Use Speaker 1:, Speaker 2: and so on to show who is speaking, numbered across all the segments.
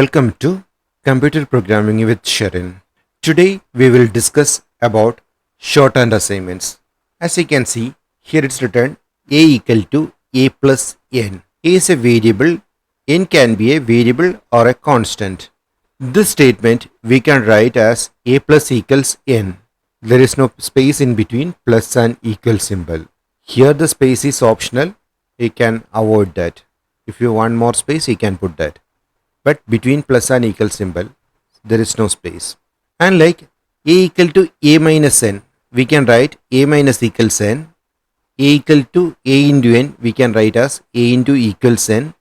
Speaker 1: Welcome to Computer Programming with Sharon. Today we will discuss about shorthand assignments. As you can see, here it's written a equal to a plus n. A is a variable, n can be a variable or a constant. This statement we can write as a plus equals n. There is no space in between plus and equal symbol. Here the space is optional, you can avoid that. If you want more space, you can put that. But between plus and equal symbol, there is no space. And like a equal to a minus n, we can write a minus equals n. A equal to a into n, we can write as a into equals n.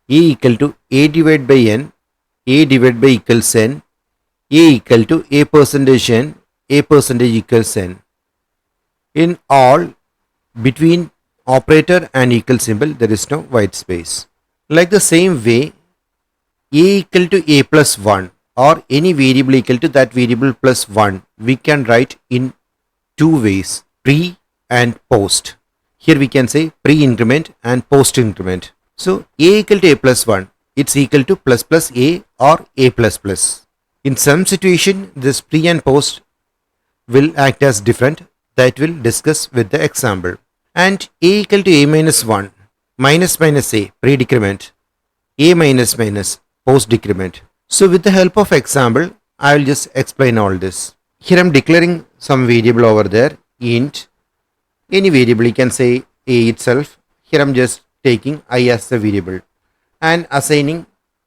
Speaker 1: A equal to a divided by n, a divided by equals n. A equal to a percentage n, a percentage equals n. In all, between operator and equal symbol, there is no white space. Like the same way, a equal to a plus 1 or any variable equal to that variable plus 1, we can write in two ways, pre and post. Here we can say pre-increment and post-increment. So a equal to a plus 1, it's equal to plus plus a or a plus plus. In some situation, this pre and post will act as different, that we'll discuss with the example. And a equal to a minus 1, minus minus a, pre-decrement, a minus minus, post decrement. So with the help of example, I will just explain all this. Here I am declaring some variable over there, int, any variable, you can say a itself. Here I am just taking I as the variable and assigning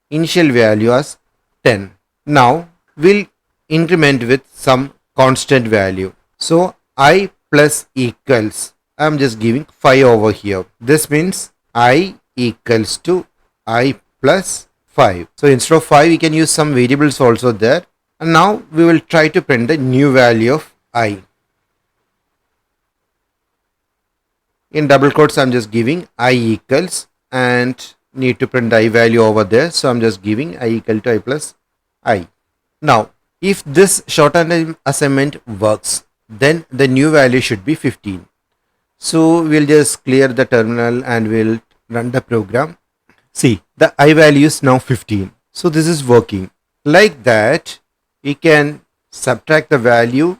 Speaker 1: initial value as 10. Now we'll increment with some constant value. So I plus equals, I am just giving 5 over here. This means I equals to I plus 5. So instead of 5, we can use some variables also there. And now we will try to print the new value of I. In double quotes, I'm just giving I equals and need to print I value over there. So I'm just giving I equal to I plus I. Now, if this shorthand assignment works, then the new value should be 15. So we'll just clear the terminal and we'll run the program. See, the I value is now 15. So this is working. Like that, we can subtract the value.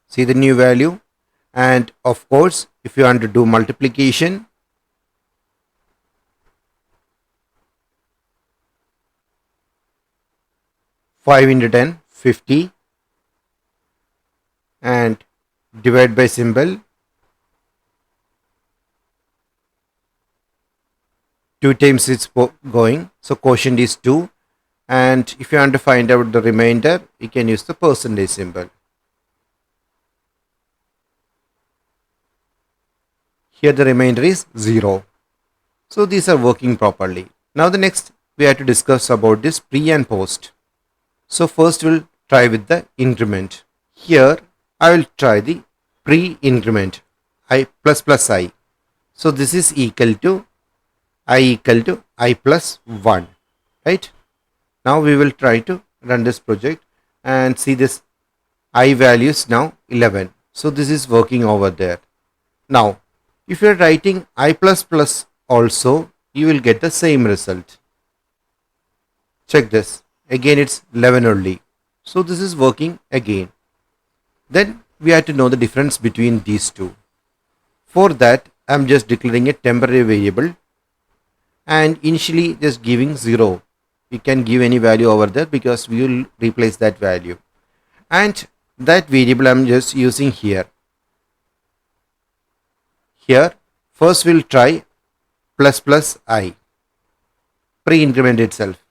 Speaker 1: See the new value. And of course, if you want to do multiplication, five into 10, 50. And divide by symbol. 2 times it's going, so quotient is 2, and if you want to find out the remainder, you can use the percentage symbol. Here the remainder is 0. So these are working properly. Now the next we have to discuss about this pre and post. So first we'll try with the increment. Here I will try the pre-increment, I plus plus I. So this is equal to I equal to I plus 1, right? Now we will try to run this project and see this I value is now 11. So this is working over there. Now, if you are writing I plus plus also, you will get the same result. Check this. Again, it's 11 only. So this is working again. Then we have to know the difference between these two. For that, I am just declaring a temporary variable and initially just giving 0. You can give any value over there because we will replace that value. And that variable I am just using here. Here, first we'll try plus plus I, pre-increment itself.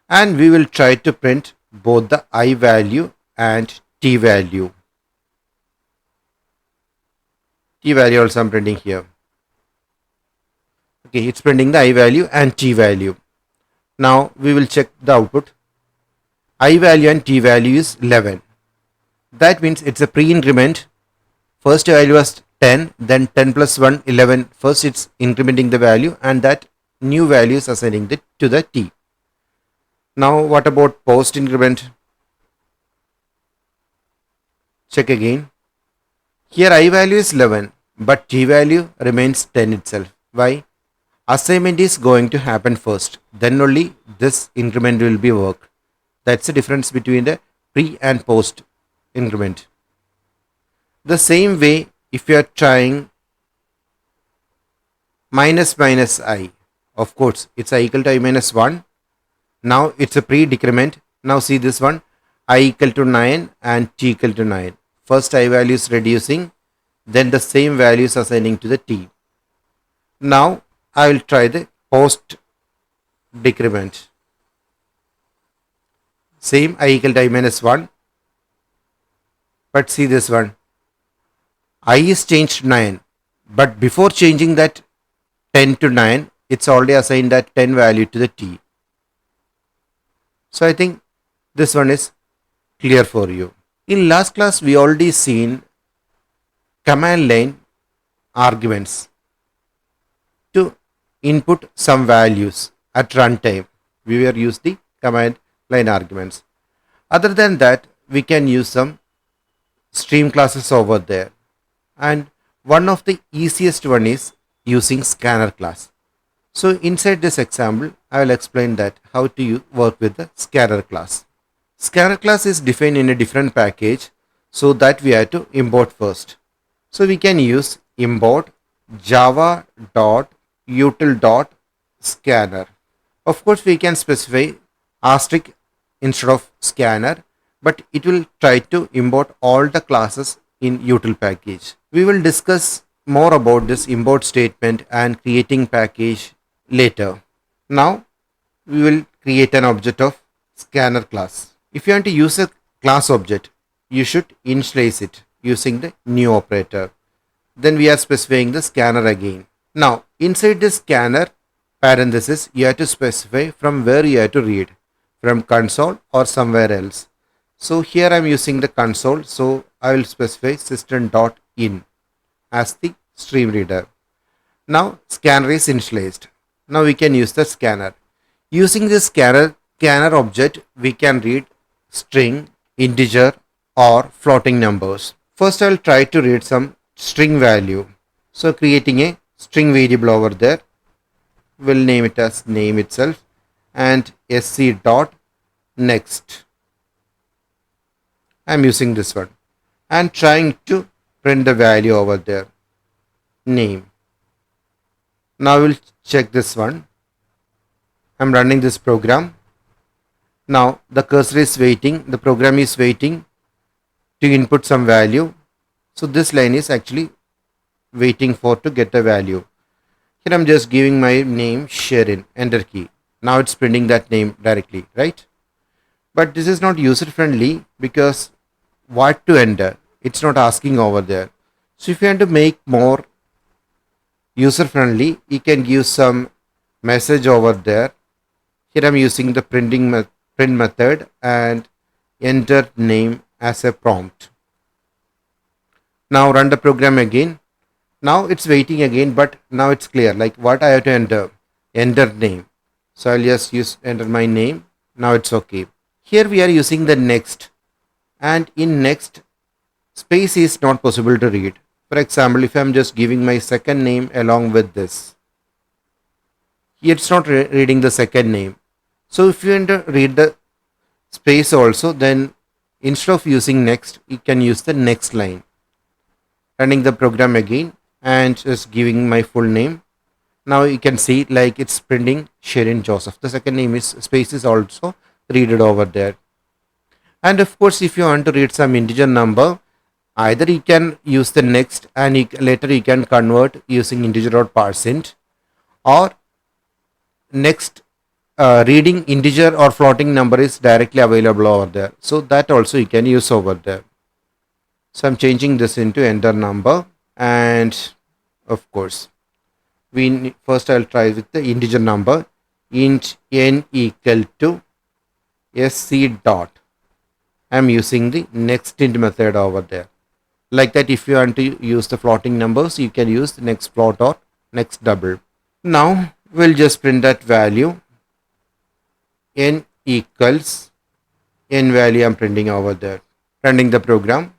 Speaker 1: And we will try to print both the I value and T value. T value also I am printing here. Okay, it's printing the I value and T value. Now we will check the output. I value and T value is 11. That means it's a pre-increment. First value was 10, then 10 plus 1, 11. First it's incrementing the value and that new value is assigning it to the T. Now what about post increment? Check again. Here I value is 11, but T value remains 10 itself. Why? Assignment is going to happen first, then only this increment will be worked. That's the difference between the pre and post increment. The same way, if you are trying minus minus I, of course it's I equal to I minus 1. Now it's a pre-decrement. Now see this one, I equal to 9 and t equal to 9. First I value is reducing, then the same values assigning to the t. Now I will try the post decrement. Same I equal to I minus 1. But see this one, I is changed to 9. But before changing that 10 to 9, it's already assigned that 10 value to the t. So I think this one is clear for you. In last class, we already seen command line arguments to input some values at runtime. We were use the command line arguments. Other than that, we can use some stream classes over there. And one of the easiest one is using scanner class. So inside this example, I will explain that how to work with the scanner class. Scanner class is defined in a different package, so that we have to import first. So we can use import java.util.scanner. Of course, we can specify asterisk instead of scanner, but it will try to import all the classes in util package. We will discuss more about this import statement and creating package later. Now we will create an object of scanner class. If you want to use a class object, you should initialize it using the new operator. Then we are specifying the scanner again. Now inside the scanner parenthesis, you have to specify from where you have to read, from console or somewhere else. So here I am using the console, so I will specify system.in as the stream reader. Now scanner is initialized. Now we can use the scanner. Using this scanner object, we can read string, integer or floating numbers. First I will try to read some string value. So creating a string variable over there. We'll name it as name itself and sc dot next. I'm using this one and trying to print the value over there, name. Now we'll check this one. I'm running this program. Now the cursor is waiting, the program is waiting to input some value. So this line is actually waiting for to get the value. Here I'm just giving my name Sharon, enter key. Now it's printing that name directly, right? But this is not user friendly because what to enter, it's not asking over there. So if you want to make more user friendly, you can give some message over there. Here I'm using the print method and enter name as a prompt. Now run the program again. Now it's waiting again, but now it's clear like what I have to enter name. So I'll just enter my name. Now it's okay. Here we are using the next, and in next space is not possible to read. For example, if I'm just giving my second name along with this, it's not reading the second name. So if you want to read the space also, then instead of using next, you can use the next line. Running the program again and just giving my full name. Now you can see like it's printing Sharon Joseph. The second name is space is also read it over there. And of course, if you want to read some integer number, either you can use the next and later you can convert using integer.parseInt, or next reading integer or floating number is directly available over there. So that also you can use over there. So I'm changing this into enter number, and of course first I'll try with the integer number, int n equal to sc dot. I'm using the next int method over there. Like that, if you want to use the floating numbers, you can use the next float or next double. Now we'll just print that value, n equals n value I'm printing over there. Running the program,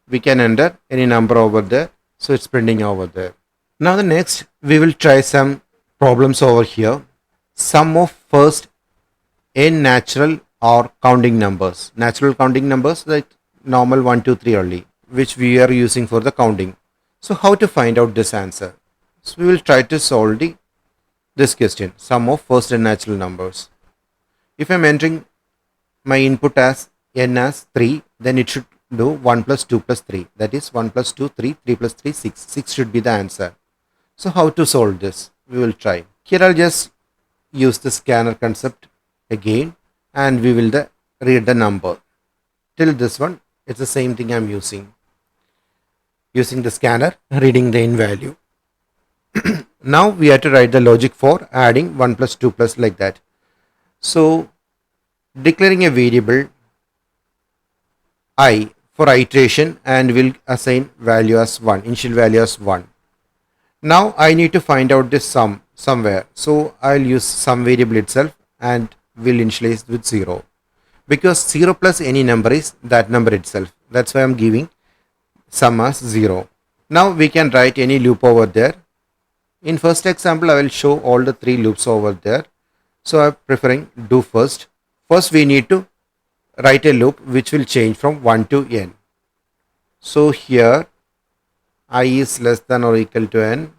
Speaker 1: we can enter any number over there, so it's printing over there. Now the next we will try some problems over here. Sum of first n natural or counting numbers. Natural counting numbers like normal 1, 2, 3 only, which we are using for the counting. So how to find out this answer? So we will try to solve this question, sum of first n natural numbers. If I am entering my input as n as 3, then it should do 1 plus 2 plus 3. That is 1 plus 2, 3, 3 plus 3, 6. 6 should be the answer. So how to solve this? We will try. Here I'll just use the scanner concept again, and we will read the number. Till this one, it's the same thing I'm using. Using the scanner, reading the in value. Now we have to write the logic for adding 1 plus 2 plus like that. So declaring a variable I for iteration, and will assign value as 1, initial value as 1. Now I need to find out this sum somewhere. So I'll use sum variable itself and will initialize with 0. Because 0 plus any number is that number itself. That's why I'm giving sum as 0. Now we can write any loop over there. In first example, I will show all the 3 loops over there. So I'm preferring do first. First we need to write a loop which will change from 1 to n. So here I is less than or equal to n,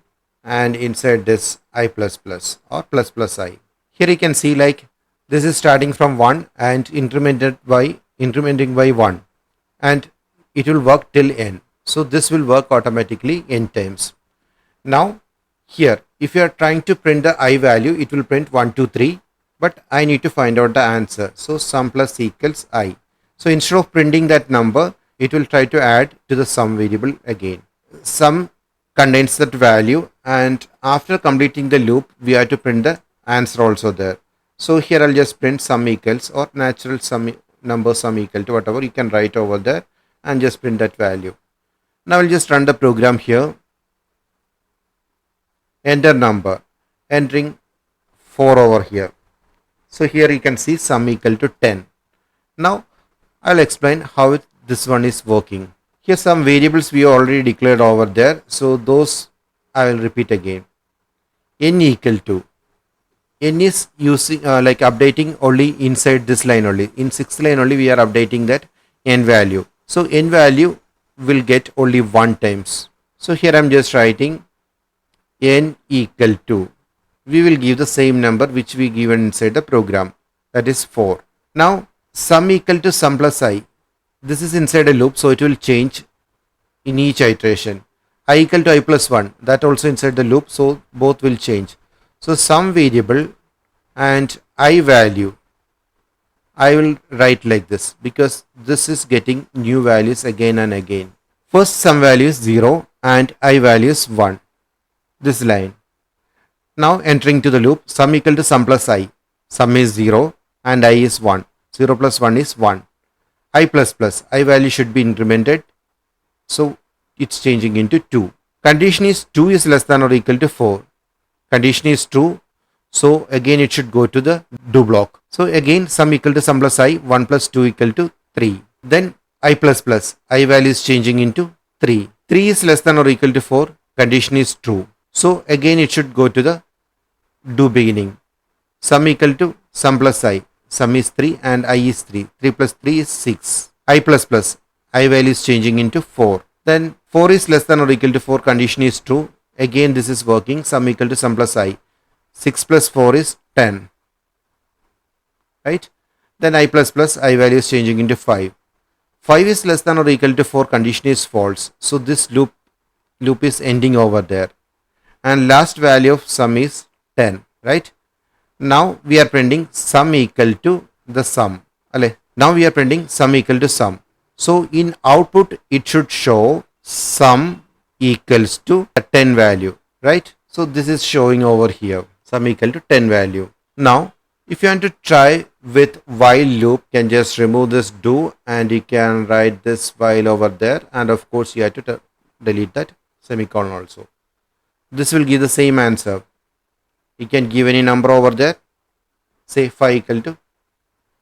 Speaker 1: and inside this I plus plus or plus plus I. Here you can see like this is starting from 1 and incrementing by 1, and it will work till n. So this will work automatically n times. Now here if you are trying to print the I value, it will print 1, 2, 3, but I need to find out the answer. So sum plus equals I. So instead of printing that number, it will try to add to the sum variable again. Sum contains that value, and after completing the loop we have to print the answer also there. So here I'll just print sum equals or natural sum number sum equal to whatever you can write over there, and just print that value. Now I'll just run the program here. Enter number, entering 4 over here. So here you can see sum equal to 10. Now I'll explain how this one is working. Here some variables we already declared over there, so those I will repeat again. N equal to, n is using like updating only inside this line only. In 6th line only we are updating that n value. So n value will get only 1 times. So here I'm just writing n equal to, we will give the same number which we given inside the program, that is 4. Now sum equal to sum plus I, this is inside a loop, so it will change in each iteration. I equal to I plus 1, that also inside the loop, so both will change. So sum variable and I value I will write like this, because this is getting new values again and again. First sum value is 0 and I value is 1, this line. Now entering to the loop, sum equal to sum plus I, sum is 0 and I is 1, 0 plus 1 is 1. I plus plus, I value should be incremented, so it's changing into 2. Condition is 2 is less than or equal to 4. Condition is true, so again it should go to the do block. So again sum equal to sum plus I, 1 plus 2 equal to 3. Then I plus plus, I value is changing into 3. 3 is less than or equal to 4, condition is true. So again it should go to the do beginning. Sum equal to sum plus I, sum is 3 and I is 3. 3 plus 3 is 6. I plus plus, I value is changing into 4. Then 4 is less than or equal to 4, condition is true. Again this is working, sum equal to sum plus I. 6 plus 4 is 10. Right? Then I plus plus, I value is changing into 5. 5 is less than or equal to 4, condition is false. So this loop is ending over there. And last value of sum is 10. Right? Now we are printing sum equal to the sum. Now we are printing sum equal to sum. So in output it should show sum equals to a 10 value. Right? So this is showing over here, sum equal to 10 value. Now if you want to try with while loop, you can just remove this do and you can write this while over there, and of course you have to delete that semicolon also. This will give the same answer. You can give any number over there, say 5 equal to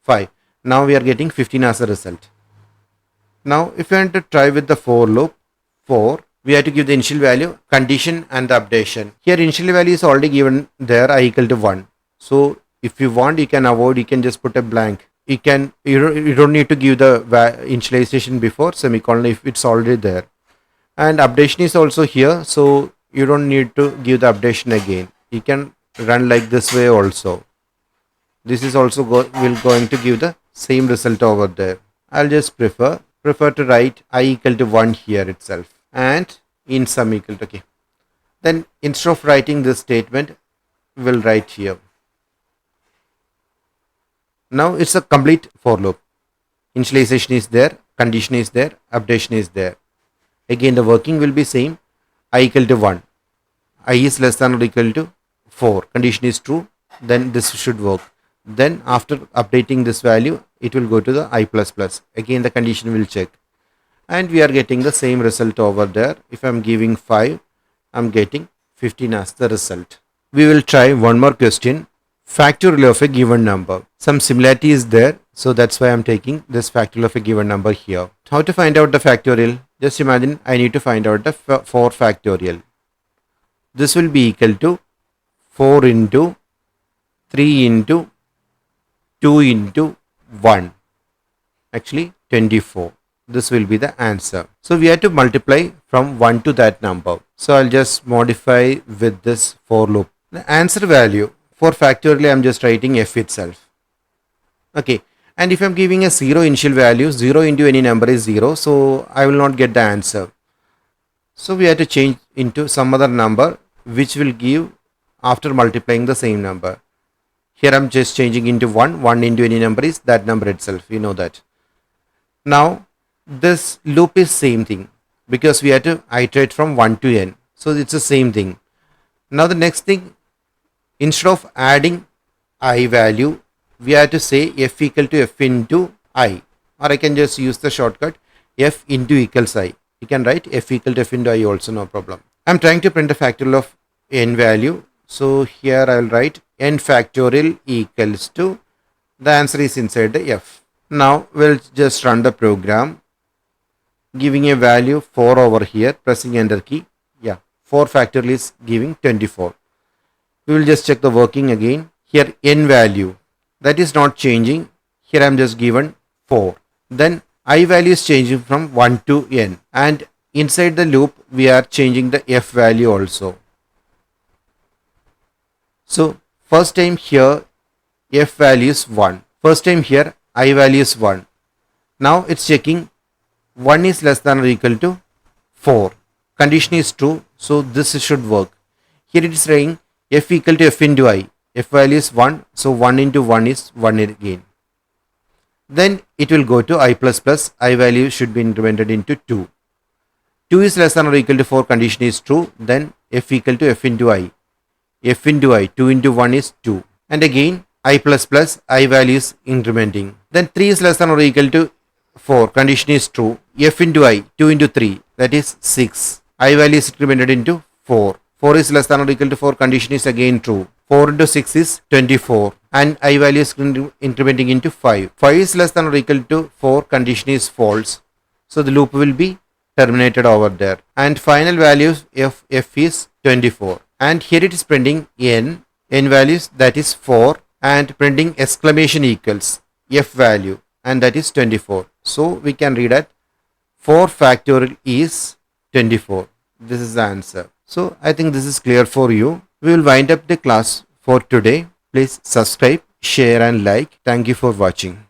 Speaker 1: 5. Now we are getting 15 as a result. Now if you want to try with the for loop, for we have to give the initial value, condition and the updation. Here initial value is already given there, I equal to 1. So if you want, you can avoid, you can just put a blank. You don't need to give the initialization before semicolon if it's already there. And updation is also here, so you don't need to give the updation again. You can run like this way also. This is also going to give the same result over there. I'll just prefer to write I equal to 1 here itself and in sum equal to, okay. Then instead of writing this statement, we'll write here. Now it's a complete for loop. Initialization is there, condition is there, updation is there. Again the working will be same. I equal to 1. I is less than or equal to 4. Condition is true. Then this should work. Then after updating this value, it will go to the I++. Again the condition will check. And we are getting the same result over there. If I'm giving 5, I'm getting 15 as the result. We will try one more question. Factorial of a given number. Some similarity is there, so that's why I'm taking this factorial of a given number here. How to find out the factorial? Just imagine I need to find out the 4 factorial. This will be equal to 4 into 3 into 2 into 1. Actually 24. This will be the answer. So we have to multiply from 1 to that number. So I'll just modify with this for loop. The answer value for factorial, I'm just writing f itself. Okay. And if I'm giving a 0 initial value, 0 into any number is 0. So I will not get the answer. So we have to change into some other number which will give after multiplying the same number. Here I'm just changing into 1. 1 into any number is that number itself. You know that. Now this loop is same thing because we have to iterate from 1 to n. So it's the same thing. Now the next thing, instead of adding I value, we have to say f equal to f into I, or I can just use the shortcut f into equals I. You can write f equal to f into I also, no problem. I'm trying to print a factorial of n value. So here I'll write n factorial equals to, the answer is inside the f. Now we'll just run the program, giving a value 4 over here, pressing enter key. Yeah, 4 factorial is giving 24. We will just check the working again. Here n value, that is not changing. Here I am just given 4. Then I value is changing from 1 to n. And inside the loop, we are changing the f value also. So first time here, f value is 1. First time here, I value is 1. Now it's checking 1 is less than or equal to 4. Condition is true. So this should work. Here it is saying f equal to f into I. F value is 1. So 1 into 1 is 1 again. Then it will go to I++. I value should be incremented into 2. 2 is less than or equal to 4. Condition is true. Then f equal to f into I. F into I. 2 into 1 is 2. And again I++. I value is incrementing. Then 3 is less than or equal to 4. Condition is true. F into I. 2 into 3. That is 6. I value is incremented into 4. 4 is less than or equal to 4. Condition is again true. 4 into 6 is 24. And I value is incrementing into 5. 5 is less than or equal to 4. Condition is false. So the loop will be terminated over there. And final value of f is 24. And here it is printing n values, that is 4. And printing exclamation equals f value, and that is 24. So we can read that 4 factorial is 24. This is the answer. So I think this is clear for you. We will wind up the class for today. Please subscribe, share and like. Thank you for watching.